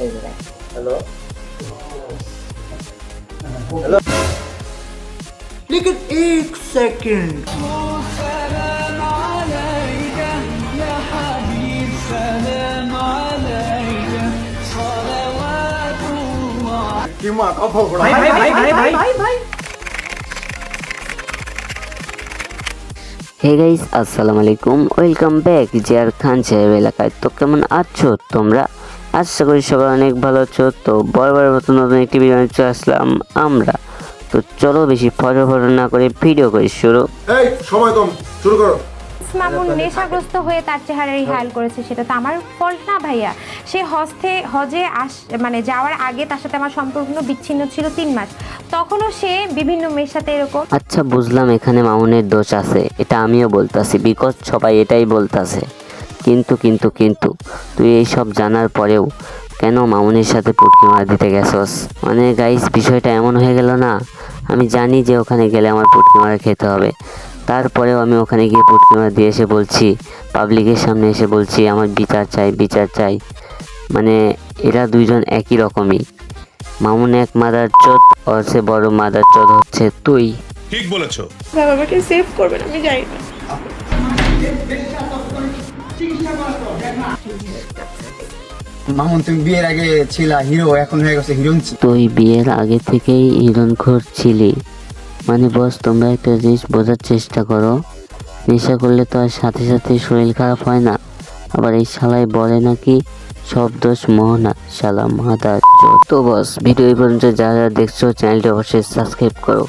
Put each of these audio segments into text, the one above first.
Hello hello लेकिन एक second भाई হে গাইস আসসালামু আলাইকুম, ওয়েলকাম ব্যাক জিয়ার খান সাহেব এলাকায়। তো কেমন আছো তোমরা? আশা করি সবাই অনেক ভালো আছো। তো বরাবর নতুন একটি ভিডিও নিয়ে চলে আসলাম আমরা। তো চলো বেশি ফটো না করে ভিডিও করি শুরু। এই সময় কম, শুরু করো। মামুন নেশাগ্রস্ত হয়ে তার চেহারা রিহাইল করেছে, সেটা তো আমার ফল্ট না ভাইয়া। সে হজে মানে যাওয়ার আগে তার সাথে আমার সম্পর্ক বিচ্ছিন্ন ছিল 3 মাস। তখনও সে বিভিন্ন মেয়ের সাথে এরকম। আচ্ছা বুঝলাম এখানে মামুনের দোষ আছে, এটা আমিও বলতাছি, বিকজ সবাই এটাই বলতাছে। কিন্তু কিন্তু কিন্তু তুই এইসব জানার পরেও কেন মামুনের সাথে পুটকি মারা দিতে গেছস? মানে গাইস বিষয়টা এমন হয়ে গেল না, আমি জানি যে ওখানে গেলে আমার পুটকি মারা খেতে হবে, তারপরেও আমি ওখানে গিয়ে পুটকি মারা দিয়ে এসে বলছি, পাবলিকের সামনে এসে বলছি আমার বিচার চাই। মানে এরা দুইজন একই রকমই। মামুন এক মাদার চোদ, ওর সে বড় মাদার চোদ হচ্ছে তুই। ঠিক বলেছো। বাবা আমাকে সেভ করবেন, আমি যাই না। মামুন তুমি বিয়ের আগে ছিলা হিরো, এখন হয়ে গেছে হিরোইন। তুই বিয়ের আগে থেকেই হিরণখোর ছিলি। মানে বস তোমরা একটা জিনিস বোঝার চেষ্টা করো, নেশা করলে তো আর সাথে সাথে শরীর খারাপ হয় না। আবার এই শালাই বলে নাকি সব দোষ মোহনা, শালা মাদার চোদ। তো বস ভিডিও এই পর্যন্ত যারা দেখছো চ্যানেলটি অবশ্যই সাবস্ক্রাইব করো,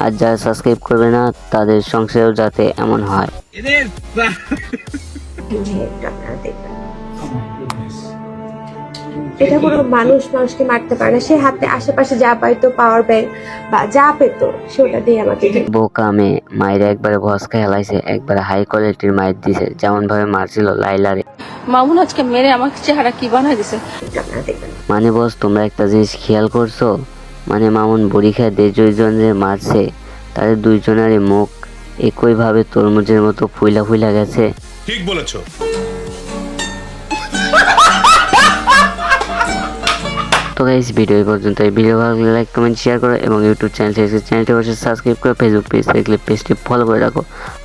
আর যারা সাবস্ক্রাইব করবে না তাদের সংসারেও যাতে এমন হয়। এটা কোনো মানুষকে মারতে পারে না। সে হাতে আশেপাশে যা পাইতো পাওয়ার ব্যাংক বা যা পেতো সে ওটা দিয়ে আমাকে বোকা মেয়ে, মায়ের একবারে ভস্কা হেলাইছে, একবারে হাই কোয়ালিটির মায়ের দিছে, যেমন ভাবে মারছিল লাইলারে। মামুন আজকে মেরে আমার চেহারা কি বানাই দিছে। মানে বস তোমরা একটা জিনিস খেয়াল করছো, মানে মামুন বড়ি খায় দুইজনের মারছে, তাদের দুইজনেরই মুখ একইভাবে তরমুজের মতো ফুইলা গেছে। ঠিক বলেছো। তো গাইস ভিডিও এই পর্যন্ত। এই ভিডিও ভালো লাগলে লাইক কমেন্ট শেয়ার করো, এবং ইউটিউব চ্যানেলটি অবশ্যই সাবস্ক্রাইব করো, ফেসবুক পেজ দেখলে পেজটি ফলো করে রাখো।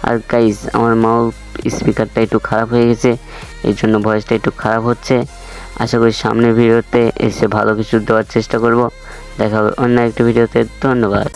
আর গাইস আমার মাউথ স্পিকারটা একটু খারাপ হয়ে গেছে, এই জন্য ভয়েসটা একটু খারাপ হচ্ছে। আশা করি সামনের ভিডিওতে এসে ভালো কিছু দেওয়ার চেষ্টা করব। দেখা হবে অন্য একটি ভিডিওতে। ধন্যবাদ।